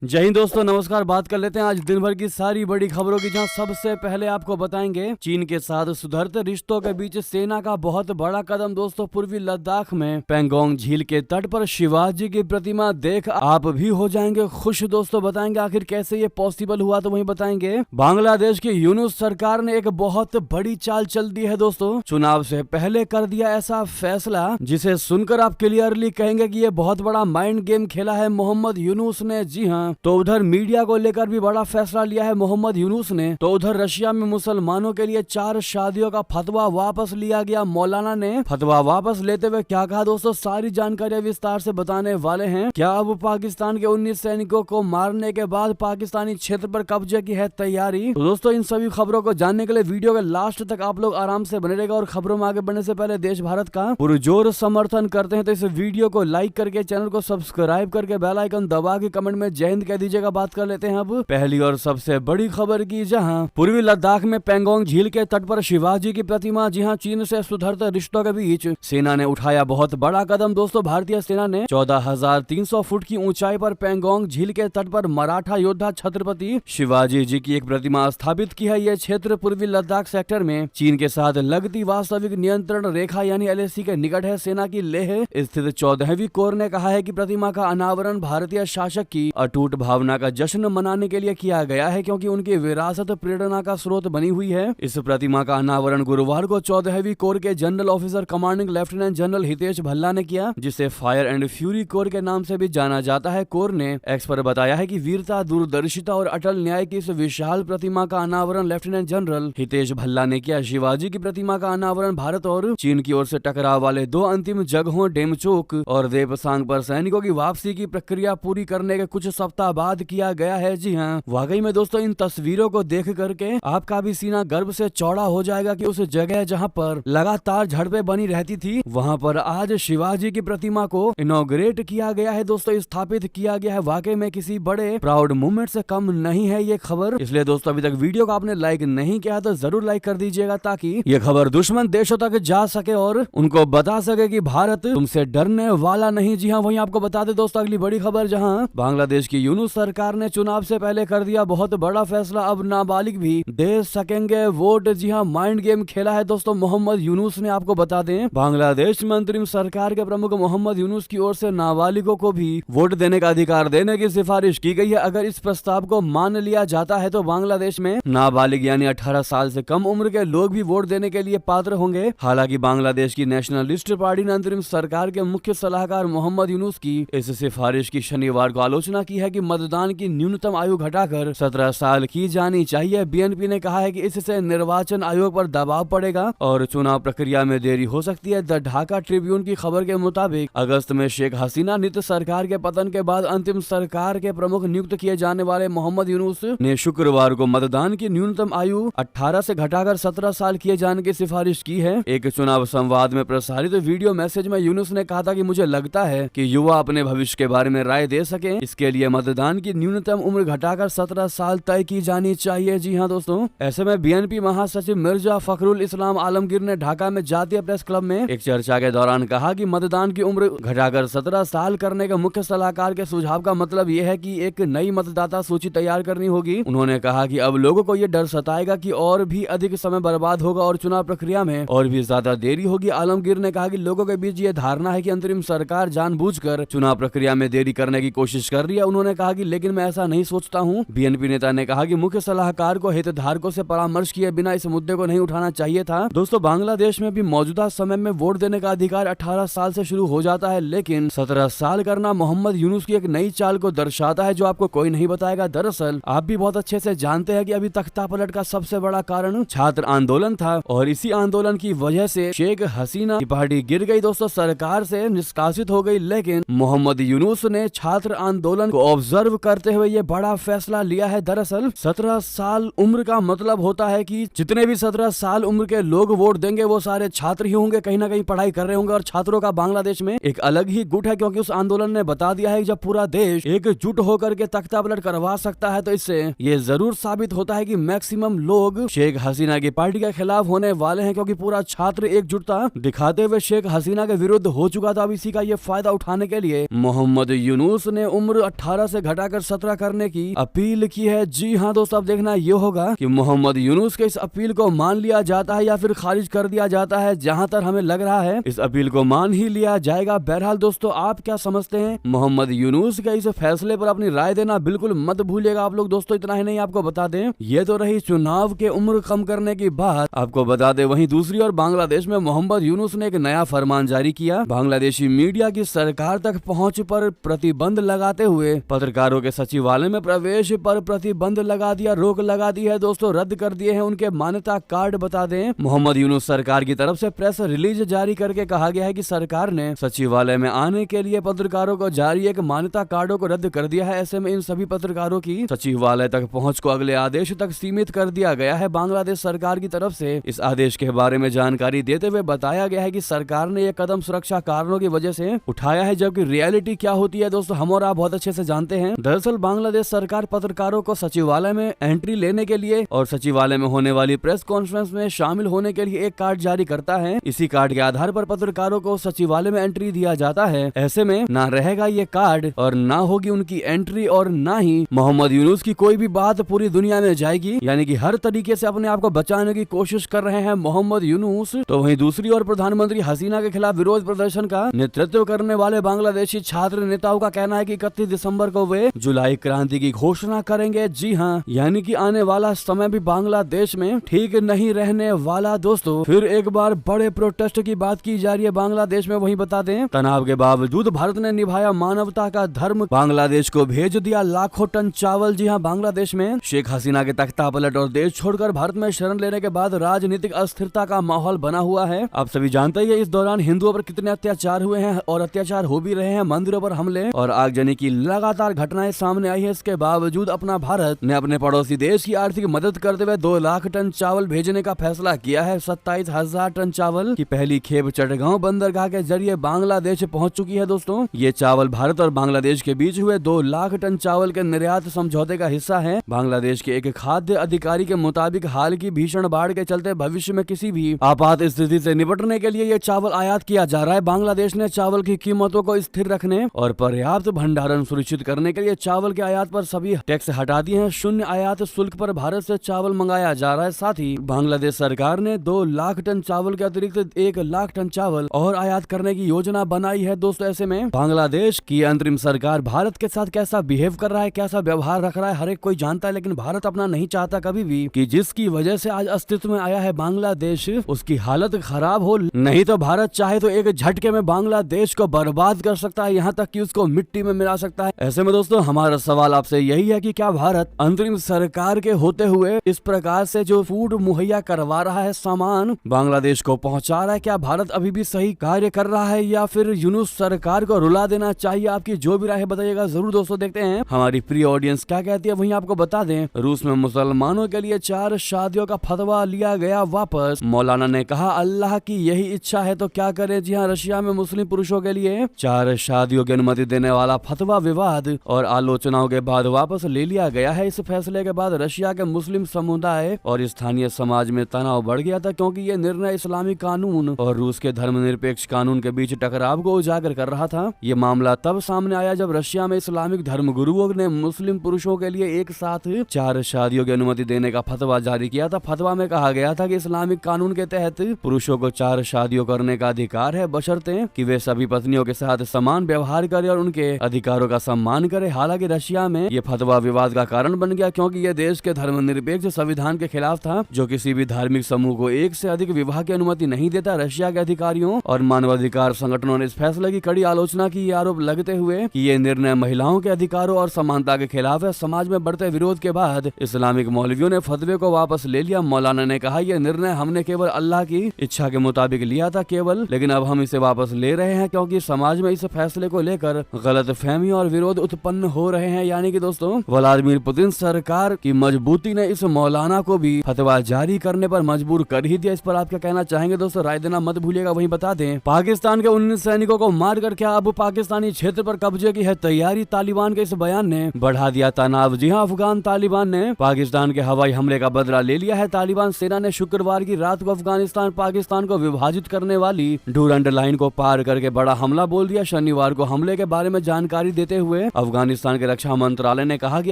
जय हिंद दोस्तों, नमस्कार। बात कर लेते हैं आज दिन भर की सारी बड़ी खबरों की, जहां सबसे पहले आपको बताएंगे चीन के साथ सुधरते रिश्तों के बीच सेना का बहुत बड़ा कदम। दोस्तों, पूर्वी लद्दाख में पेंगोंग झील के तट पर शिवाजी की प्रतिमा देख आप भी हो जाएंगे खुश। दोस्तों, बताएंगे आखिर कैसे ये पॉसिबल हुआ, तो वहीं बताएंगे बांग्लादेश की यूनुस सरकार ने एक बहुत बड़ी चाल चल दी है। दोस्तों, चुनाव से पहले कर दिया ऐसा फैसला जिसे सुनकर आप क्लियरली कहेंगे कि ये बहुत बड़ा माइंड गेम खेला है मोहम्मद यूनुस ने। जी हाँ, तो उधर मीडिया को लेकर भी बड़ा फैसला लिया है मोहम्मद यूनुस ने। तो उधर रशिया में मुसलमानों के लिए 4 शादियों का फतवा वापस लिया गया। मौलाना ने फतवा वापस लेते हुए क्या कहा, दोस्तों सारी जानकारी विस्तार से बताने वाले हैं। क्या अब पाकिस्तान के 19 सैनिकों को मारने के बाद पाकिस्तानी क्षेत्र पर कब्जे की है तैयारी? तो दोस्तों, इन सभी खबरों को जानने के लिए वीडियो के लास्ट तक आप लोग आराम से बने रहेगा। और खबरों में आगे बढ़ने से पहले देश भारत का पुरजोर समर्थन करते हैं तो इस वीडियो को लाइक करके, चैनल को सब्सक्राइब करके, बेल आइकन दबा के कमेंट में जय हिंद कह दीजिएगा। बात कर लेते हैं अब पहली और सबसे बड़ी खबर की, जहां पूर्वी लद्दाख में पेंगोंग झील के तट पर शिवाजी की प्रतिमा। जी हां, चीन से सुधरते रिश्तों के बीच सेना ने उठाया बहुत बड़ा कदम। दोस्तों, भारतीय सेना ने 14,300 फुट की ऊंचाई पर पेंगोंग झील के तट पर मराठा योद्धा छत्रपति शिवाजी जी की एक प्रतिमा स्थापित की है। यह क्षेत्र पूर्वी लद्दाख सेक्टर में चीन के साथ लगती वास्तविक नियंत्रण रेखा यानी LAC के निकट है। सेना की लेह स्थित 14वीं कोर ने कहा है कि प्रतिमा का अनावरण भारतीय शासक की अटूट भावना का जश्न मनाने के लिए किया गया है, क्योंकि उनकी विरासत प्रेरणा का स्रोत बनी हुई है। इस प्रतिमा का अनावरण गुरुवार को 14वीं कोर के general officer commanding lieutenant general Hitesh Bhalla ने किया, जिसे फायर एंड फ्यूरी कोर के नाम से भी जाना जाता है। कोर ने एक्स पर बताया है कि वीरता, दूरदर्शिता और अटल न्याय की इस विशाल प्रतिमा का अनावरण लेफ्टिनेंट जनरल हितेश भल्ला ने किया। शिवाजी की प्रतिमा का अनावरण भारत और चीन की ओर से टकराव वाले 2 अंतिम जगहों डेमचोक और देपसांग पर सैनिकों की वापसी की प्रक्रिया पूरी करने के कुछ सप्ताह बाद किया गया है। जी हाँ, वाकई में दोस्तों, इन तस्वीरों को देख करके आपका भी सीना गर्व से चौड़ा हो जाएगा कि उस जगह जहां पर लगातार झड़पें बनी रहती थी, वहां पर आज शिवाजी की प्रतिमा को इनॉग्रेट किया गया है। दोस्तों, स्थापित किया गया है। वाकई में किसी बड़े प्राउड मूवमेंट से कम नहीं है ये खबर। इसलिए दोस्तों, अभी तक वीडियो को आपने लाइक नहीं किया तो जरूर लाइक कर दीजिएगा, ताकि ये खबर दुश्मन देशों तक जा सके और उनको बता सके कि भारत तुमसे डरने वाला नहीं। जी हाँ, वहीं आपको बता दे दोस्तों अगली बड़ी खबर, जहां बांग्लादेश की यूनुस सरकार ने चुनाव से पहले कर दिया बहुत बड़ा फैसला। अब नाबालिग भी दे सकेंगे वोट। जी हाँ, माइंड गेम खेला है दोस्तों मोहम्मद यूनुस ने। आपको बता दें, बांग्लादेश में अंतरिम सरकार के प्रमुख मोहम्मद यूनुस की ओर से नाबालिगों को भी वोट देने का अधिकार देने की सिफारिश की गई है। अगर इस प्रस्ताव को मान लिया जाता है तो बांग्लादेश में नाबालिग यानी 18 साल से कम उम्र के लोग भी वोट देने के लिए पात्र होंगे। हालांकि बांग्लादेश की नेशनलिस्ट पार्टी ने अंतरिम सरकार के मुख्य सलाहकार मोहम्मद यूनुस की इस सिफारिश की शनिवार को आलोचना की है कि मतदान की न्यूनतम आयु घटाकर 17 साल की जानी चाहिए। BNP ने कहा है कि इससे निर्वाचन आयोग पर दबाव पड़ेगा और चुनाव प्रक्रिया में देरी हो सकती है। द ढाका ट्रिब्यून की खबर के मुताबिक अगस्त में शेख हसीना नीत सरकार के पतन के बाद अंतिम सरकार के प्रमुख नियुक्त किए जाने वाले मोहम्मद यूनुस ने शुक्रवार को मतदान की न्यूनतम आयु 18 से घटाकर 17 साल किए जाने की सिफारिश की है। एक चुनाव संवाद में प्रसारित वीडियो मैसेज में यूनुस ने कहा था कि मुझे लगता है कि युवा अपने भविष्य के बारे में राय दे सके, इसके लिए मतदान की न्यूनतम उम्र घटाकर 17 साल तय की जानी चाहिए। जी हाँ दोस्तों, ऐसे में BNP महासचिव मिर्जा फखरुल इस्लाम आलमगीर ने ढाका में जातीय प्रेस क्लब में एक चर्चा के दौरान कहा कि मतदान की उम्र घटाकर 17 साल करने के मुख्य सलाहकार के सुझाव का मतलब यह है कि एक नई मतदाता सूची तैयार करनी होगी। उन्होंने कहा कि अब लोगों को यह डर सताएगा कि और भी अधिक समय बर्बाद होगा और चुनाव प्रक्रिया में और भी ज्यादा देरी होगी। आलमगीर ने कहा कि लोगों के बीच ये धारणा है कि अंतरिम सरकार जानबूझकर चुनाव प्रक्रिया में देरी करने की कोशिश कर रही है। उन्होंने कहा कि लेकिन मैं ऐसा नहीं सोचता हूं। BNP नेता ने कहा कि मुख्य सलाहकार को हितधारकों से परामर्श किए बिना इस मुद्दे को नहीं उठाना चाहिए था। दोस्तों, बांग्लादेश में भी मौजूदा समय में वोट देने का अधिकार 18 साल से शुरू हो जाता है, लेकिन 17 साल करना मोहम्मद यूनुस की एक नई चाल को दर्शाता है जो आपको कोई नहीं बताएगा। दरअसल आप भी बहुत अच्छे से जानते हैं कि अभी तख्ता पलट का सबसे बड़ा कारण छात्र आंदोलन था और इसी आंदोलन की वजह से शेख हसीना की पार्टी गिर गई। दोस्तों, सरकार से निष्कासित हो गई, लेकिन मोहम्मद यूनुस ने छात्र आंदोलन को ऑब्जर्व करते हुए ये बड़ा फैसला लिया है। दरअसल 17 साल उम्र का मतलब होता है कि जितने भी 17 साल उम्र के लोग वोट देंगे वो सारे छात्र ही होंगे, कहीं ना कहीं पढ़ाई कर रहे होंगे। और छात्रों का बांग्लादेश में एक अलग ही गुट है, क्योंकि उस आंदोलन ने बता दिया है कि जब पूरा देश एकजुट होकर के तख्ता पलट करवा सकता है तो इससे ये जरूर साबित होता है कि मैक्सिमम लोग शेख हसीना की पार्टी के खिलाफ होने वाले हैं, क्योंकि पूरा छात्र एकजुटता दिखाते हुए शेख हसीना के विरुद्ध हो चुका था। अब इसी का ये फायदा उठाने के लिए मोहम्मद यूनुस ने उम्र 18 से घटाकर 17 करने की अपील की है। जी हाँ दोस्तों, अब देखना ये होगा कि मोहम्मद यूनुस के इस अपील को मान लिया जाता है या फिर खारिज कर दिया जाता है। जहां तक हमें लग रहा है इस अपील को मान ही लिया जाएगा। बहरहाल दोस्तों, आप क्या समझते हैं मोहम्मद यूनुस के इस फैसले पर अपनी राय देना बिल्कुल मत भूलिएगा आप लोग। दोस्तों इतना ही नहीं, आपको बता दें ये तो रही चुनाव के उम्र कम करने की बात। आपको बता दें वहीं दूसरी ओर बांग्लादेश में मोहम्मद यूनुस ने एक नया फरमान जारी किया। बांग्लादेशी मीडिया की सरकार तक पहुंच पर प्रतिबंध लगाते हुए पत्रकारों के सचिवालय में प्रवेश पर प्रतिबंध लगा दिया, रोक लगा दी है दोस्तों, रद्द कर दिए हैं उनके मान्यता कार्ड। बता दें मोहम्मद यूनुस सरकार की तरफ से प्रेस रिलीज जारी करके कहा गया है कि सरकार ने सचिवालय में आने के लिए पत्रकारों को जारी एक मान्यता कार्डों को रद्द कर दिया है। ऐसे में इन सभी पत्रकारों की सचिवालय तक पहुंच को अगले आदेश तक सीमित कर दिया गया है। बांग्लादेश सरकार की तरफ से इस आदेश के बारे में जानकारी देते हुए बताया गया है कि सरकार ने यह कदम सुरक्षा कारणों की वजह से उठाया है, जबकि रियलिटी क्या होती है दोस्तों हम और आप बहुत अच्छे से जानते हैं। दरअसल बांग्लादेश सरकार पत्रकारों को सचिवालय में एंट्री लेने के लिए और सचिवालय में होने वाली प्रेस कॉन्फ्रेंस में शामिल होने के लिए एक कार्ड जारी करता है। इसी कार्ड के आधार पर पत्रकारों को सचिवालय में एंट्री दिया जाता है। ऐसे में ना रहेगा ये कार्ड और ना होगी उनकी एंट्री और ना ही मोहम्मद यूनुस की कोई भी बात पूरी दुनिया में जाएगी। यानी कि हर तरीके से अपने आप को बचाने की कोशिश कर रहे हैं मोहम्मद यूनुस। तो वहीं दूसरी ओर प्रधानमंत्री हसीना के खिलाफ विरोध प्रदर्शन का नेतृत्व करने वाले बांग्लादेशी छात्र नेताओं का कहना है कि 31 दिसंबर को वे जुलाई क्रांति की घोषणा करेंगे। जी हाँ, यानी कि आने वाला समय भी बांग्लादेश में ठीक नहीं रहने वाला दोस्तों। फिर एक बार बड़े प्रोटेस्ट की बात की जा रही है बांग्लादेश में। वहीं बता दें तनाव के बावजूद भारत ने निभाया मानवता का धर्म, बांग्लादेश को भेज दिया लाखों टन चावल। जी हाँ, बांग्लादेश में शेख हसीना के तख्ता पलट और देश छोड़कर भारत में शरण लेने के बाद राजनीतिक अस्थिरता का माहौल बना हुआ है। आप सभी जानते ही इस दौरान हिंदुओं पर कितने अत्याचार हुए हैं और अत्याचार हो भी रहे हैं, मंदिरों पर हमले और आगजनी की लगातार घटनाएं सामने आई है। इसके बावजूद अपना भारत ने अपने पड़ोसी देश की आर्थिक मदद करते हुए 2 लाख टन चावल भेजने का फैसला किया है। 27,000 टन चावल की पहली खेप चटगांव बंदरगाह के जरिए बांग्लादेश पहुंच चुकी है दोस्तों। ये चावल भारत और बांग्लादेश के बीच हुए 2 लाख टन चावल के निर्यात समझौते का हिस्सा है। बांग्लादेश के एक खाद्य अधिकारी के मुताबिक हाल की भीषण बाढ़ के चलते भविष्य में किसी भी आपात स्थिति से निपटने के लिए ये चावल आयात किया जा रहा है। बांग्लादेश ने चावल की कीमतों को स्थिर रखने और पर्याप्त भंडारण सुनिश्चित करने के लिए चावल के आयात पर सभी टैक्स हटा दिए हैं। शून्य आयात शुल्क पर भारत से चावल मंगाया जा रहा है। साथ ही बांग्लादेश सरकार ने 2 लाख टन चावल के अतिरिक्त 1 लाख टन चावल और आयात करने की योजना बनाई है दोस्तों। ऐसे में बांग्लादेश की अंतरिम सरकार भारत के साथ कैसा बिहेव कर रहा है, कैसा व्यवहार रख रहा है, हर एक कोई जानता है। लेकिन भारत अपना नहीं चाहता कभी भी कि जिसकी वजह से आज अस्तित्व में आया है बांग्लादेश, उसकी हालत खराब हो। नहीं तो भारत चाहे तो एक झटके में बांग्लादेश को बर्बाद कर सकता है, यहाँ तक कि उसको मिट्टी में मिला सकता है। ऐसे में दोस्तों हमारा सवाल आपसे यही है कि क्या भारत अंतरिम सरकार के होते हुए इस प्रकार से जो फूड मुहैया करवा रहा है, सामान बांग्लादेश को पहुंचा रहा है, क्या भारत अभी भी सही कार्य कर रहा है या फिर यूनुस सरकार को रुला देना चाहिए? आपकी जो भी राय है बताइएगा जरूर दोस्तों। देखते हैं हमारी प्रिय ऑडियंस क्या कहती है। वहीं आपको बता दें रूस में मुसलमानों के लिए 4 शादियों का फतवा लिया गया वापस। मौलाना ने कहा अल्लाह की यही इच्छा है तो क्या करें। जी हाँ, रशिया में मुस्लिम पुरुषों के लिए 4 शादियों की अनुमति देने वाला फतवा विवाद और आलोचनाओं के बाद वापस ले लिया गया है। इस फैसले के बाद रशिया के मुस्लिम समुदाय और स्थानीय समाज में तनाव बढ़ गया था, क्योंकि ये निर्णय इस्लामिक कानून और रूस के धर्मनिरपेक्ष कानून के बीच टकराव को उजागर कर रहा था। ये मामला तब सामने आया जब रशिया में इस्लामिक धर्मगुरुओं ने मुस्लिम पुरुषों के लिए एक साथ 4 शादियों की अनुमति देने का फतवा जारी किया था। फतवा में कहा गया था कि इस्लामिक कानून के तहत पुरुषों को 4 शादियों करने का अधिकार है, बशर्ते कि वे सभी पत्नियों के साथ समान व्यवहार करें और उनके अधिकारों का सम्मान करें। हालांकि रशिया में ये फतवा विवाद का कारण बन गया, क्योंकि यह देश के धर्मनिरपेक्ष संविधान के खिलाफ था, जो किसी भी धार्मिक समूह को एक से अधिक विवाह की अनुमति नहीं देता। रशिया के अधिकारियों और मानवाधिकार संगठनों ने इस फैसले की कड़ी आलोचना की, आरोप लगते हुए कि ये निर्णय महिलाओं के अधिकारों और समानता के खिलाफ है। समाज में बढ़ते विरोध के बाद इस्लामिक मौलवियों ने फतवे को वापस ले लिया। मौलाना ने कहा यह निर्णय हमने केवल अल्लाह की इच्छा के मुताबिक लिया था लेकिन अब हम इसे वापस ले रहे हैं, क्योंकि समाज में इस फैसले को लेकर गलतफहमी और विरोध उत्पन्न हो रहे हैं। यानी कि दोस्तों व्लादिमीर पुतिन सरकार की मजबूती ने इस मौलाना को भी फतवा जारी करने पर मजबूर कर ही दिया। इस पर आप क्या कहना चाहेंगे दोस्तों? राय देना मत भूलिएगा। वहीं बता दें पाकिस्तान के 19 सैनिकों को मारकर क्या अब पाकिस्तानी क्षेत्र पर कब्जे की है तैयारी? तालिबान के इस बयान ने बढ़ा दिया तनाव। जी हां, अफगान तालिबान ने पाकिस्तान के हवाई हमले का बदला ले लिया है। तालिबान सेना ने शुक्रवार की रात को अफगानिस्तान पाकिस्तान को विभाजित करने वाली डूरंड लाइन को पार करके बड़ा हमला बोल दिया। शनिवार को हमले के बारे में जानकारी देते हुए अफगानिस्तान के रक्षा मंत्रालय ने कहा कि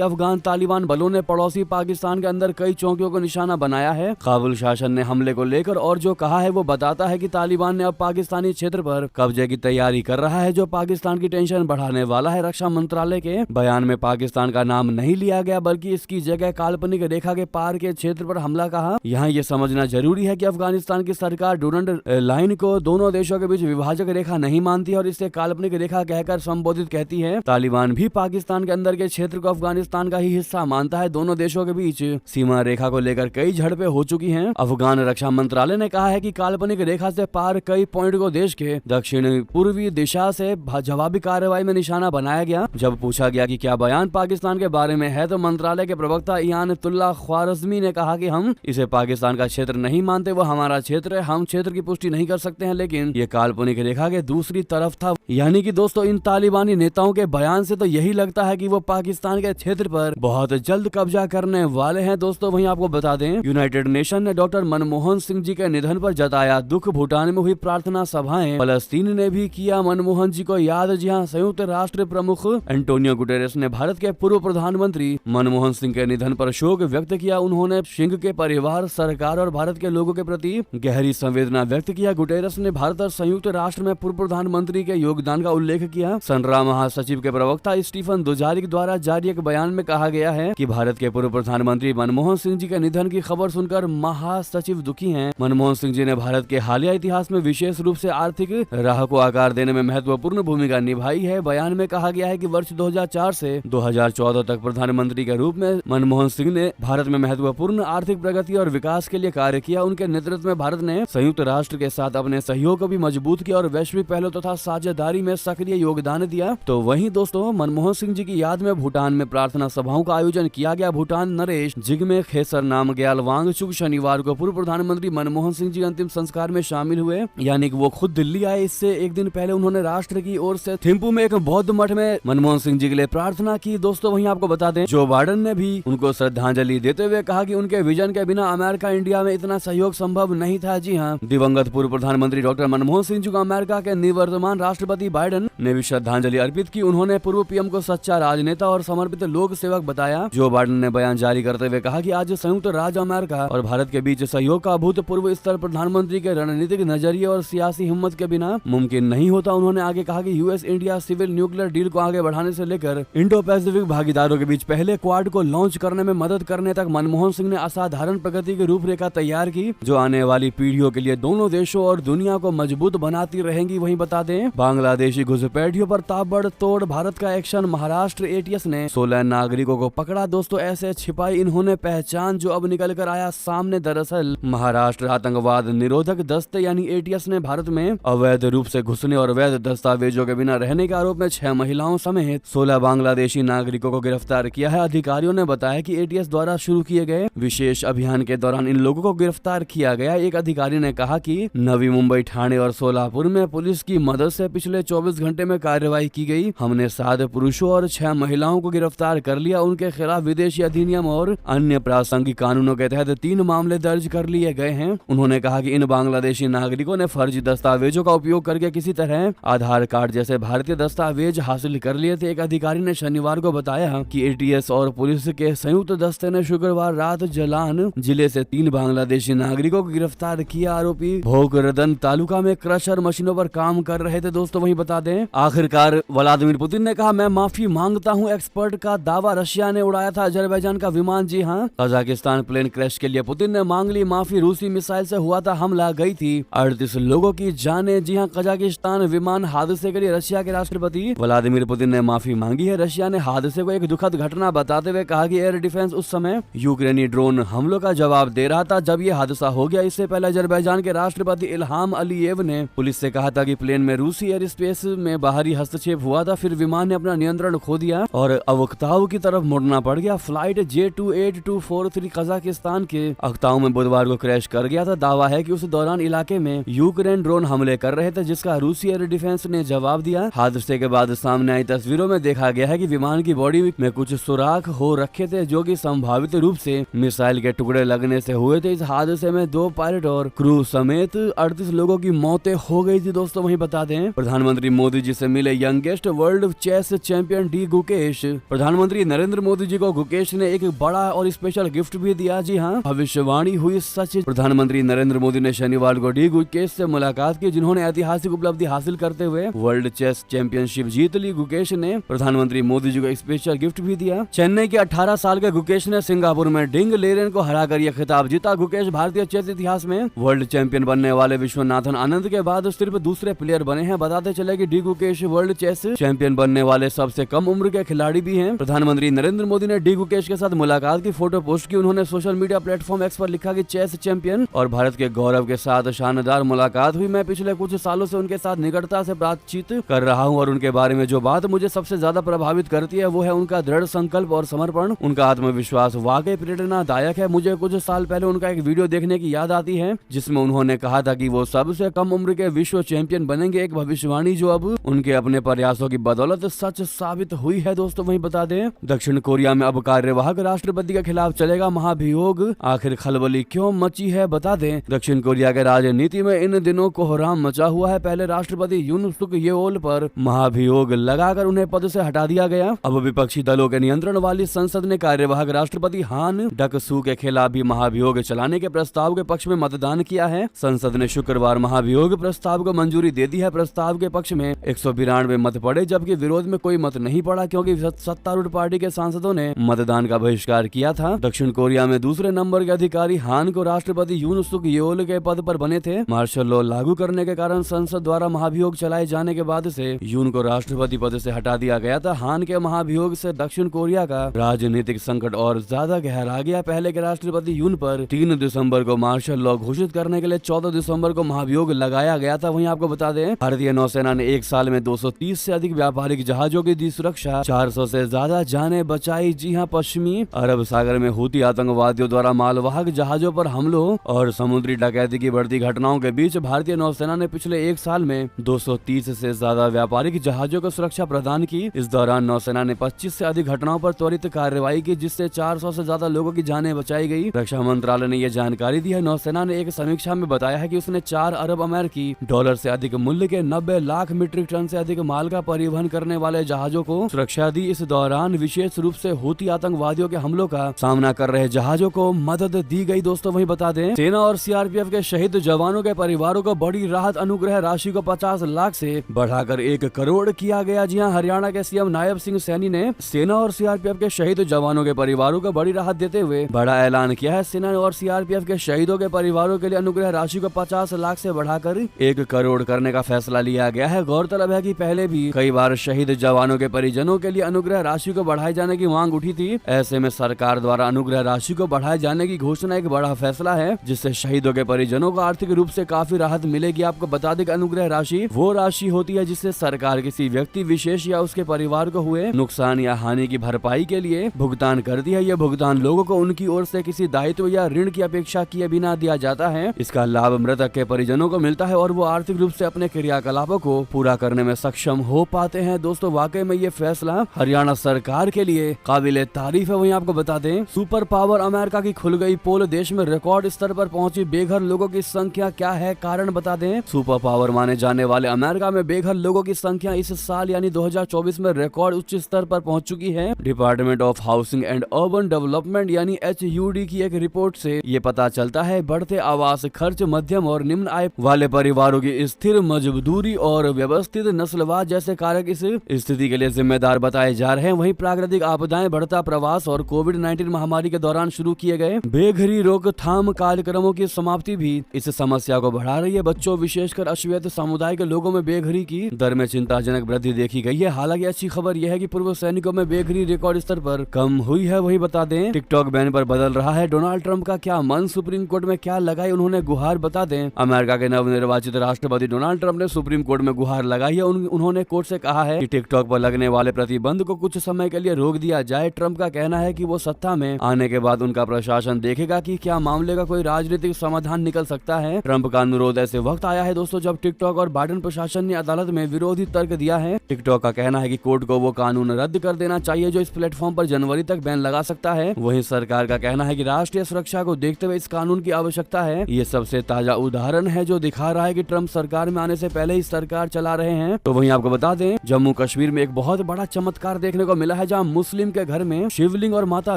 अफगान तालिबान बलों ने पड़ोसी पाकिस्तान के अंदर कई चौकियों को निशाना बनाया है। काबुल शासन ने हमले को लेकर और जो कहा है वो बताता है कि तालिबान ने अब पाकिस्तानी क्षेत्र पर कब्जे की तैयारी कर रहा है, जो पाकिस्तान की टेंशन बढ़ाने वाला है। रक्षा मंत्रालय के बयान में पाकिस्तान का नाम नहीं लिया गया, बल्कि इसकी जगह काल्पनिक रेखा के पार के क्षेत्र पर हमला कहा। यहाँ ये समझना जरूरी है कि अफगानिस्तान की सरकार डूरंड लाइन को दोनों देशों के बीच विभाजक रेखा नहीं मानती और इसे काल्पनिक रेखा कहकर संबोधित कहती है। तालिबान भी पाकिस्तान के अंदर के क्षेत्र को अफगानिस्तान का ही हिस्सा मानता है। दोनों देशों के बीच सीमा रेखा को लेकर कई झड़पें हो चुकी हैं। अफगान रक्षा मंत्रालय ने कहा है कि काल्पनिक रेखा से पार कई पॉइंट को देश के दक्षिण पूर्वी दिशा से जवाबी कार्रवाई में निशाना बनाया गया। जब पूछा गया कि क्या बयान पाकिस्तान के बारे में है, तो मंत्रालय के प्रवक्ता इयानतुल्लाह ख्वारज़मी ने कहा कि हम इसे पाकिस्तान का क्षेत्र नहीं मानते, वो हमारा क्षेत्र है, हम क्षेत्र की पुष्टि नहीं कर सकते हैं, लेकिन ये काल्पनिक रेखा के दूसरी तरफ था। यानी कि दोस्तों इन तालिबानी नेताओं के बयान से तो यही लगता है कि वो पाकिस्तान के क्षेत्र पर बहुत जल्द कब्जा करने वाले हैं। दोस्तों वहीं आपको बता दें, यूनाइटेड नेशन ने डॉक्टर मनमोहन सिंह जी के निधन पर जताया दुख। भूटान में हुई प्रार्थना सभाएं, फलस्तीन ने भी किया मनमोहन जी को याद। जी हाँ, संयुक्त राष्ट्र प्रमुख एंटोनियो गुटेरेस ने भारत के पूर्व प्रधानमंत्री मनमोहन सिंह के निधन पर शोक व्यक्त किया। उन्होंने सिंह के परिवार, सरकार और भारत के लोगों के प्रति गहरी संवेदना व्यक्त किया। गुटेरेस ने भारत और संयुक्त राष्ट्र में पूर्व प्रधानमंत्री के योगदान का उल्लेख किया। संरा महासचिव के प्रवक्ता स्टीफन दुजारिक द्वारा जारी एक बयान में कहा गया है कि भारत के पूर्व प्रधानमंत्री मनमोहन सिंह जी के निधन की खबर सुनकर महासचिव दुखी हैं। मनमोहन सिंह जी ने भारत के हालिया इतिहास में विशेष रूप से आर्थिक राह को आकार देने में महत्वपूर्ण भूमिका निभाई है। बयान में कहा गया है कि वर्ष 2004 से 2014 तक प्रधानमंत्री के रूप में मनमोहन सिंह ने भारत में महत्वपूर्ण आर्थिक प्रगति और विकास के लिए कार्य किया। उनके नेतृत्व में भारत ने संयुक्त राष्ट्र के साथ अपने सहयोग को भी मजबूत किया और वैश्विक पहलों तथा साझेदारी में सक्रिय योगदान दिया। तो वहीं दोस्तों मनमोहन सिंह जी की याद में भूटान में प्रार्थना सभाओं का आयोजन किया गया। भूटान नरेश जिग्मे खेसर नामग्याल वांगचुक शनिवार को पूर्व प्रधानमंत्री मनमोहन सिंह जी अंतिम संस्कार में शामिल हुए, यानी कि वो खुद दिल्ली आए। इससे एक दिन पहले उन्होंने राष्ट्र की ओर से थिम्पू में एक बौद्ध मठ में मनमोहन सिंह जी के लिए प्रार्थना की। दोस्तों वहीं आपको बता दें, जो बाइडेन ने भी उनको श्रद्धांजलि देते हुए कहा कि उनके विजन के बिना अमेरिका इंडिया में इतना सहयोग संभव नहीं था। जी हाँ, दिवंगत पूर्व प्रधानमंत्री डॉक्टर मनमोहन सिंह जी को अमेरिका के निवर्तमान राष्ट्रपति बाइडेन ने भी श्रद्धांजलि अर्पित की। उन्होंने पूर्व पीएम को सच्चा राजनेता और समर्पित लोक सेवक बताया। जो बाइडेन ने बयान जारी करते हुए कहा कि आज संयुक्त राज्य अमेरिका और भारत के बीच सहयोग का अभूतपूर्व स्तर प्रधानमंत्री के रणनीतिक नजरिए और सियासी हिम्मत के बिना मुमकिन नहीं होता। उन्होंने आगे कहा कि US India civil nuclear deal को आगे बढ़ाने से लेकर इंडो पैसिफिक भागीदारों के बीच पहले क्वाड को लॉन्च करने में मदद करने तक मनमोहन सिंह ने असाधारण प्रगति की रूपरेखा तैयार की, जो आने वाली पीढ़ियों के लिए दोनों देशों और दुनिया को मजबूत बनाती रहेंगी। वहीं बता दें, बांग्लादेशी घुसपैठियों पर ताबड़तोड़ भारत का एक्शन। महाराष्ट्र एटीएस ने 16 नागरिकों को पकड़ा। दोस्तों ऐसे छिपाई इन्होंने पहचान जो अब निकल कर आया सामने। दरअसल महाराष्ट्र आतंकवाद निरोधक दस्ते यानी एटीएस ने भारत में अवैध रूप से घुसने और वैध दस्तावेजों के बिना रहने के आरोप में 6 महिलाओं समेत 16 बांग्लादेशी नागरिकों को गिरफ्तार किया है। अधिकारियों ने बताया कि एटीएस द्वारा शुरू किए गए विशेष अभियान के दौरान इन लोगों को गिरफ्तार किया गया। एक अधिकारी ने कहा कि नवी मुंबई, ठाणे और सोलापुर में पुलिस की मदद से पिछले 24 घंटे में कार्रवाई की गई। हमने 7 पुरुषों और 6 महिलाओं को गिरफ्तार कर लिया। उनके खिलाफ विदेशी अधिनियम और अन्य प्रासंगिक कानूनों के तहत 3 मामले दर्ज कर लिए गए हैं। उन्होंने कहा कि इन बांग्लादेशी नागरिकों ने फर्जी दस्तावेजों का उपयोग करके किसी तरह आधार कार्ड जैसे भारतीय दस्तावेज हासिल कर लिए थे। एक अधिकारी ने शनिवार को बताया कि एटीएस और पुलिस के संयुक्त दस्ते ने शुक्रवार रात जलान जिले से 3 बांग्लादेशी नागरिकों को गिरफ्तार किया। आरोपी भोकरदन तालुका में क्रशर मशीनों पर काम कर रहे थे। दोस्तों वहीं बता दें, आखिरकार व्लादिमीर पुतिन ने कहा मैं माफी मांगता हूं। एक्सपर्ट का दावा, रशिया ने उड़ाया था अजरबैजान का विमान। जी हां, कजाकिस्तान प्लेन क्रैश के लिए पुतिन ने मांग ली माफी। रूसी मिसाइल से हुआ था हमला, गई थी 38 लोगों की जानें। जी हां, कजाकिस्तान विमान हादसे के लिए रशिया के राष्ट्रपति व्लादिमीर पुतिन ने माफी मांगी है। रशिया ने हादसे को एक दुखद घटना बताते हुए कहा कि एयर डिफेंस उस समय यूक्रेनी ड्रोन हमलों का जवाब दे रहा था जब ये हादसा हो गया। इससे पहले अजरबैजान के राष्ट्रपति इल्हाम अलीयेव ने पुलिस से कहा था कि प्लेन में रूसी एयर स्पेस में बाहरी हस्तक्षेप हुआ था, फिर विमान ने अपना नियंत्रण खो दिया और अवक्ताव की तरफ मुड़ना पड़ गया। फ्लाइट J28243 कजाकिस्तान के अख्ताऊ में बुधवार को क्रैश कर गया था। दावा है कि उस दौरान इलाके में यूक्रेन ड्रोन हमले कर रहे थे, जिसका रूसी एयर डिफेंस ने जवाब दिया। हादसे के बाद सामने आई तस्वीरों में देखा गया है कि विमान की बॉडी में कुछ सुराख हो रखे थे, जो कि संभावित रूप से मिसाइल के टुकड़े लगने से हुए थे। इस हादसे में 2 पायलट और क्रू समेत 38 लोगों की मौतें हो गई थी। दोस्तों वहीं बता दें, प्रधानमंत्री मोदी जी से मिले youngest world chess champion D Gukesh. प्रधानमंत्री नरेंद्र मोदी जी को गुकेश ने एक बड़ा और स्पेशल गिफ्ट भी दिया। जी हाँ, भविष्यवाणी हुई सच। प्रधानमंत्री नरेंद्र मोदी ने शनिवार को डी गुकेश से मुलाकात की, जिन्होंने ऐतिहासिक उपलब्धि हासिल करते हुए वर्ल्ड चेस चैंपियनशिप जीत ली। गुकेश ने प्रधानमंत्री मोदी जी को एक स्पेशल गिफ्ट भी दिया। चेन्नई के 18 साल के गुकेश ने सिंगापुर में डिंग लेरेन को हराकर यह खिताब जीता। गुकेश भारतीय चेस इतिहास में वर्ल्ड चैंपियन बनने वाले विश्वनाथन आनंद के बाद सिर्फ दूसरे प्लेयर बने हैं। बताते चले कि D Gukesh world chess champion बनने वाले सबसे कम उम्र के खिलाड़ी भी हैं। प्रधानमंत्री नरेंद्र मोदी ने डी गुकेश के साथ मुलाकात की फोटो पोस्ट की। उन्होंने सोशल मीडिया प्लेटफॉर्म एक्स पर लिखा कि चेस चैंपियन और भारत के गौरव के साथ शानदार मुलाकात हुई। मैं पिछले कुछ सालों से उनके साथ निकटता से बातचीत कर रहा हूं और उनके बारे में जो बात मुझे सबसे ज्यादा प्रभावित करती है वो है उनका दृढ़ संकल्प और समर्पण। उनका आत्मविश्वास वाकई प्रेरणादायक है। मुझे कुछ साल पहले उनका एक वीडियो देखने की याद आती है जिसमें उन्होंने कहा था कि वो सबसे कम उम्र के विश्व चैंपियन बनेंगे, एक भविष्यवाणी जो अब उनके अपने प्रयासों की बदौलत सच साबित हुई है। दोस्तों वहीं बता दें, दक्षिण कोरिया में अब कार्यवाहक राष्ट्रपति के खिलाफ चलेगा महाभियोग। आखिर खलबली क्यों मची है, बता दें। दक्षिण कोरिया के राजनीति में इन दिनों कोहराम मचा हुआ है। पहले राष्ट्रपति यून सुक येओल पर महाभियोग लगाकर उन्हें पद से हटा दिया गया। अब विपक्षी दलों के नियंत्रण वाली संसद ने कार्यवाहक राष्ट्रपति हान डक सू के खिलाफ भी महाभियोग चलाने के प्रस्ताव के पक्ष में मतदान किया है। संसद ने शुक्रवार महाभियोग प्रस्ताव को मंजूरी दे दी है। प्रस्ताव के पक्ष में 192 मत पड़े जबकि विरोध में कोई मत नहीं पड़ा क्योंकि सत्तारूढ़ पार्टी के सांसदों ने मतदान का बहिष्कार किया था। दक्षिण कोरिया में दूसरे नंबर के अधिकारी हान को राष्ट्रपति यून सुक येओल के पद पर बने थे। मार्शल लॉ लागू करने के कारण संसद द्वारा महाभियोग चलाए जाने के बाद से यून को राष्ट्रपति पद से हटा दिया गया था। हान के महाभियोग से दक्षिण कोरिया का राजनीतिक संकट और ज्यादा गहरा गया। पहले के राष्ट्रपति यून पर 3 दिसंबर को मार्शल लॉ घोषित करने के लिए 14 दिसंबर को महाभियोग लगाया गया था। वहीं आपको बता दें, भारतीय नौसेना ने एक साल में 230 से अधिक व्यापारिक जहाजों की दी सुरक्षा, 400 से ज्यादा जानें बचाई। जी हां, पश्चिमी अरब सागर में हूती आतंकवादियों द्वारा मालवाहक जहाजों पर हमलों और समुद्री डकैती की बढ़ती घटनाओं के बीच भारतीय नौसेना ने पिछले एक साल में 230 से ज्यादा व्यापारिक जहाजों को सुरक्षा प्रदान की। इस दौरान नौसेना ने 25 से अधिक घटनाओं पर त्वरित कार्रवाई की जिससे 400 से ज्यादा लोगों की जानें बचाई गई। रक्षा मंत्रालय ने यह जानकारी दी है। नौसेना ने एक समीक्षा में बताया है कि उसने 4 अरब अमेरिकी डॉलर से अधिक मूल्य के 90 लाख मीट्रिक टन से अधिक माल का परिवहन करने वाले जहाजों को सुरक्षा दी। इस दौरान विशेष रूप से हूती आतंकवादियों के हमलों का सामना कर रहे जहाजों को मदद दी गई। दोस्तों वहीं बता दें, सेना और सीआरपीएफ के शहीद जवानों के परिवारों को बड़ी राहत, अनुग्रह राशि को 50 लाख से बढ़ाकर 1 करोड़ किया गया। जी हां, हरियाणा के सीएम नायब सिंह सैनी ने सेना और सीआरपीएफ के शहीद जवानों के परिवारों को बड़ी राहत देते हुए बड़ा ऐलान किया है। सेना और सीआरपीएफ के शहीदों के परिवारों के लिए अनुग्रह राशि को 50 लाख से बढ़ाकर 1 करोड़ करने का फैसला लिया गया है। गौरतलब है कि पहले भी कई बार शहीद जवानों के परिजनों के लिए अनुग्रह राशि को बढ़ाए जाने की मांग उठी थी। ऐसे में सरकार द्वारा अनुग्रह राशि को बढ़ाए जाने की घोषणा एक बड़ा फैसला है जिससे शहीदों के परिजनों को आर्थिक रूप से काफी राहत मिलेगी। आपको बता दें, अनुग्रह राशि वो राशि होती है जिससे सरकार किसी व्यक्ति विशेष या उसके परिवार को हुए नुकसान या हानि की भरपाई के लिए भुगतान करती है। यह भुगतान लोगों को उनकी ओर से किसी दायित्व या ऋण की अपेक्षा किए बिना दिया जाता है। इसका लाभ मृतक के परिजनों को मिलता है और वो आर्थिक रूप से अपने क्रियाकलापों को पूरा करने में सक्षम हो पाते हैं। दोस्तों वाकई में ये फैसला हरियाणा सरकार के लिए काबिले तारीफ है। वहीं आपको बता दें, सुपर पावर अमेरिका की खुल गई पोल, देश में रिकॉर्ड स्तर पर पहुंची बेघर लोगों की संख्या, क्या है कारण, बता दें। सुपर पावर माने जाने वाले अमेरिका में बेघर लोगों की संख्या इस साल यानी 2024 में रिकॉर्ड उच्च स्तर पर पहुंच चुकी है। Department of housing and urban development यानी HUD की एक रिपोर्ट से ये पता चलता है। बढ़ते आवास खर्च, मध्यम और निम्न आय वाले परिवारों की स्थिर मजदूरी और व्यवस्थित नस्लवाद जैसे कारक इस स्थिति के लिए जिम्मेदार बताए जा रहे हैं। वहीं प्राकृतिक आपदाएं, बढ़ता प्रवास और कोविड-19 महामारी के दौरान शुरू किए गए बेघरी रोकथाम कार्यक्रमों की समाप्ति भी इस समस्या को बढ़ा रही है। बच्चों, विशेषकर अश्वेत समुदाय के लोगों में बेघरी की दर में चिंताजनक वृद्धि देखी गई है। हालांकि अच्छी खबर यह है कि पूर्व सैनिकों में बेघरी रिकॉर्ड स्तर पर कम हुई है। वही बता दें, टिकटॉक बैन पर बदल रहा है डोनाल्ड ट्रंप का क्या मन, सुप्रीम कोर्ट में क्या लगाई उन्होंने गुहार, बता दें। अमेरिका के नवनिर्वाचित राष्ट्रपति डोनाल्ड ट्रंप ने सुप्रीम कोर्ट में गुहार लगाई है। उन्होंने कोर्ट से कहा है कि टिकटॉक पर लगने वाले प्रतिबंध को कुछ समय के लिए रोक दिया जाए। ट्रंप का कहना है कि वो सत्ता में आने के बाद उनका प्रशासन देखेगा कि क्या मामले का कोई राजनीतिक समाधान निकल सकता है। ट्रंप का अनुरोध ऐसे वक्त आया है दोस्तों जब टिकटॉक और बाइडेन प्रशासन ने अदालत में विरोधी तर्क दिया है। टिकटॉक का कहना है कि कोर्ट को वो कानून रद्द कर देना चाहिए जो इस प्लेटफॉर्म पर जनवरी तक बैन लगा सकता है। वहीं सरकार का कहना है कि राष्ट्रीय सुरक्षा को देखते हुए इस कानून की आवश्यकता है। ये सबसे ताजा उदाहरण है जो दिखा रहा है कि ट्रंप सरकार में आने से पहले ही सरकार चला रहे हैं। तो वहीं आपको बता दें, जम्मू कश्मीर में एक बहुत बड़ा चमत्कार देखने को मिला है, जहां मुस्लिम के घर में शिवलिंग और माता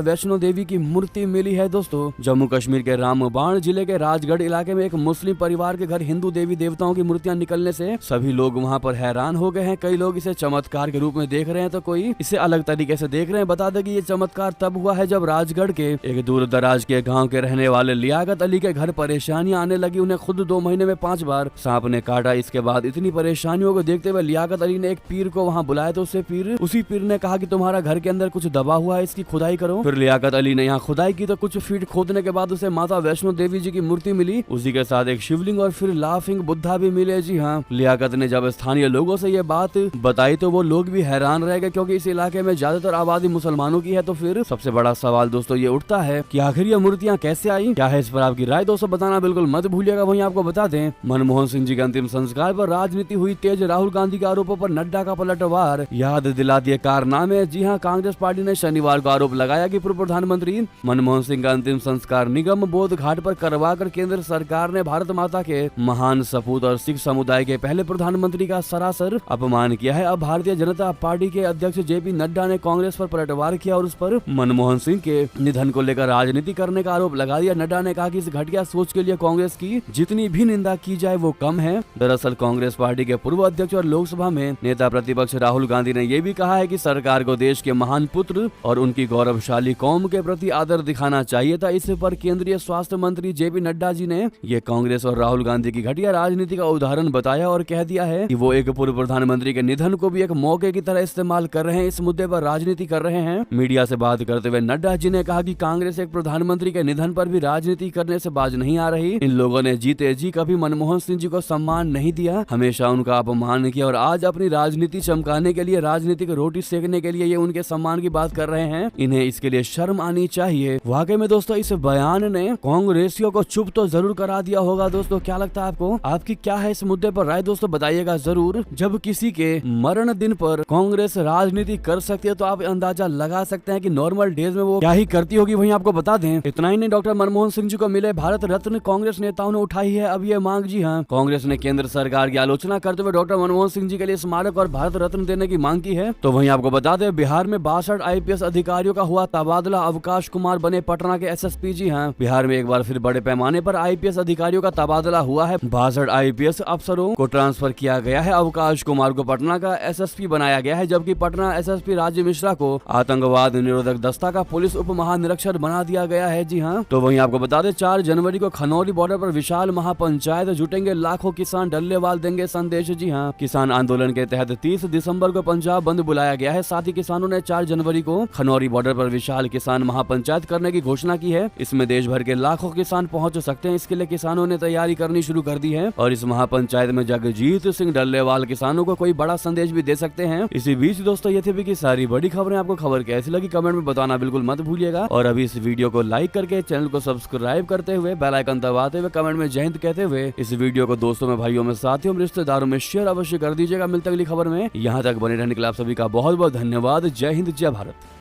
वैष्णो देवी की मूर्ति मिली है। दोस्तों, जम्मू कश्मीर के रामबाण जिले के राजगढ़ इलाके में एक मुस्लिम परिवार के घर हिंदू देवी देवताओं की मूर्तियां निकलने से सभी लोग वहां पर हैरान हो गए हैं। कई लोग इसे चमत्कार के रूप में देख रहे हैं, तो कोई इसे अलग तरीके से देख रहे हैं। बता दें कि ये चमत्कार तब हुआ है जब राजगढ़ के एक दूर दराज के गांव के रहने वाले लियाकत अली के घर परेशानियां आने लगी। उन्हें खुद 2 महीने में 5 बार सांप ने काटा। इसके बाद इतनी परेशानियों को देखते हुए लियाकत अली ने एक पीर को वहां बुलाया, तो उसी पीर ने कहा कि तुम्हारा घर के अंदर कुछ दबा हुआ है, इसकी खुदाई करो। फिर लियाकत अली ने यहाँ खुदाई की, तो कुछ फीट खोदने के बाद उसे माता वैष्णो देवी जी की मूर्ति मिली। उसी के साथ एक शिवलिंग और फिर लाफिंग बुद्धा भी मिले। जी हाँ, लियाकत ने जब स्थानीय लोगों से ये बात बताई तो वो लोग भी हैरान रह गए, क्योंकि इस इलाके में ज्यादातर आबादी मुसलमानों की है। तो फिर सबसे बड़ा सवाल दोस्तों ये उठता है कि आखिर ये मूर्तियां कैसे आई? क्या है इस पर आपकी राय? दोस्तों बताना बिल्कुल मत भूलिएगा। वहीं आपको बता दें, मनमोहन सिंह जी के अंतिम संस्कार पर राजनीति हुई तेज। राहुल गांधी के आरोपों पर नड्डा का पलटवार, याद दिला दिए कारनामे। जी हाँ, कांग्रेस पार्टी ने शनिवार को आरोप लगाया कि पूर्व प्रधानमंत्री मनमोहन सिंह का अंतिम संस्कार निगम बोध घाट पर करवाकर केंद्र सरकार ने भारत माता के महान सपूत और सिख समुदाय के पहले प्रधानमंत्री का सरासर अपमान किया है। अब भारतीय जनता पार्टी के अध्यक्ष जेपी नड्डा ने कांग्रेस पर पलटवार किया और उस पर मनमोहन सिंह के निधन को लेकर राजनीति करने का आरोप लगा दिया। नड्डा ने कहा कि इस घटिया सोच के लिए कांग्रेस की जितनी भी निंदा की जाए वो कम है। दरअसल कांग्रेस पार्टी के पूर्व अध्यक्ष और लोकसभा में नेता प्रतिपक्ष राहुल गांधी ने यह भी कहा है कि सरकार को देश के महान पुत्र और उनकी गौरवशाली कौम के प्रति आदर दिखाना चाहिए था। इस पर केंद्रीय स्वास्थ्य मंत्री जेपी नड्डा जी ने ये कांग्रेस और राहुल गांधी की घटिया राजनीति का उदाहरण बताया और कह दिया है कि वो एक पूर्व प्रधानमंत्री के निधन को भी एक मौके की तरह इस्तेमाल कर रहे हैं, इस मुद्दे पर राजनीति कर रहे हैं। मीडिया से बात करते हुए नड्डा जी ने कहा कि कांग्रेस एक प्रधानमंत्री के निधन पर भी राजनीति करने से बाज नहीं आ रही। इन लोगों ने जीते जी कभी मनमोहन सिंह जी को सम्मान नहीं दिया, हमेशा उनका अपमान किया और आज अपनी राजनीति चमकाने के लिए, राजनीतिक रोटी सेकने के लिए ये उनके सम्मान की बात कर रहे हैं। इन्हें इसके लिए शर्म आनी चाहिए। वाकई में दोस्तों इस बयान ने कांग्रेसियों को चुप तो जरूर करा दिया होगा। दोस्तों क्या लगता है आपको? आपकी क्या है इस मुद्दे पर राय? दोस्तों बताइएगा जरूर। जब किसी के मरण दिन पर कांग्रेस राजनीति कर सकती है तो आप अंदाजा लगा सकते हैं कि नॉर्मल डेज में वो क्या ही करती होगी। वहीं आपको बता दें, इतना ही नहीं, डॉक्टर मनमोहन सिंह जी को मिले भारत रत्न कांग्रेस नेताओं ने उठाई है अब ये मांग। जी हाँ, कांग्रेस ने केंद्र सरकार की आलोचना करते हुए डॉक्टर मनमोहन सिंह जी के लिए स्मारक और भारत रत्न देने की मांग की है। तो वहीं आपको बता दें, बिहार में 62 IPS अधिकारियों का हुआ तबादला। अवकाश कुमार बने पटना के SSP। जी हाँ, बिहार में एक बार फिर बड़े पैमाने पर IPS अधिकारियों का तबादला हुआ है। 62 IPS अफसरों को ट्रांसफर किया गया है। अवकाश कुमार को पटना का SSP बनाया गया है, जबकि पटना SSP राजीव मिश्रा को आतंकवाद निरोधक दस्ता का पुलिस उप महानिरीक्षक बना दिया गया है। जी हाँ, तो वहीं आपको बता दें, 4 जनवरी को खनौरी बॉर्डर पर विशाल महापंचायत जुटेंगे, लाखों किसान डल्लेवाल देंगे संदेश। जी हाँ, किसान आंदोलन के तहत 30 दिसंबर को पंजाब बंद बुलाया गया है। साथ ही किसानों ने 4 जनवरी को खनौरी बॉर्डर पर विशाल किसान महापंचायत करने की घोषणा की है। इसमें देश भर के लाखों किसान पहुंच सकते हैं। इसके लिए किसानों ने तैयारी करनी शुरू कर दी है और इस महापंचायत में जगजीत सिंह डल्लेवाल किसानों को कोई बड़ा संदेश भी दे सकते हैं। इसी बीच दोस्तों ये थी की सारी बड़ी खबरें। आपको खबर कैसी लगी कमेंट में बताना बिल्कुल मत भूलिएगा और अभी इस वीडियो को लाइक करके चैनल को सब्सक्राइब करते हुए बेल आइकन दबाते हुए कमेंट में जय हिंद कहते हुए इस वीडियो को दोस्तों में, भाइयों में, साथियों में, रिश्तेदारों में शेयर अवश्य कर दीजिएगा। मिलते अगली खबर में। यहाँ तक बने रहने के लिए आप सभी का बहुत बहुत धन्यवाद। जय हिंद, जय भारत।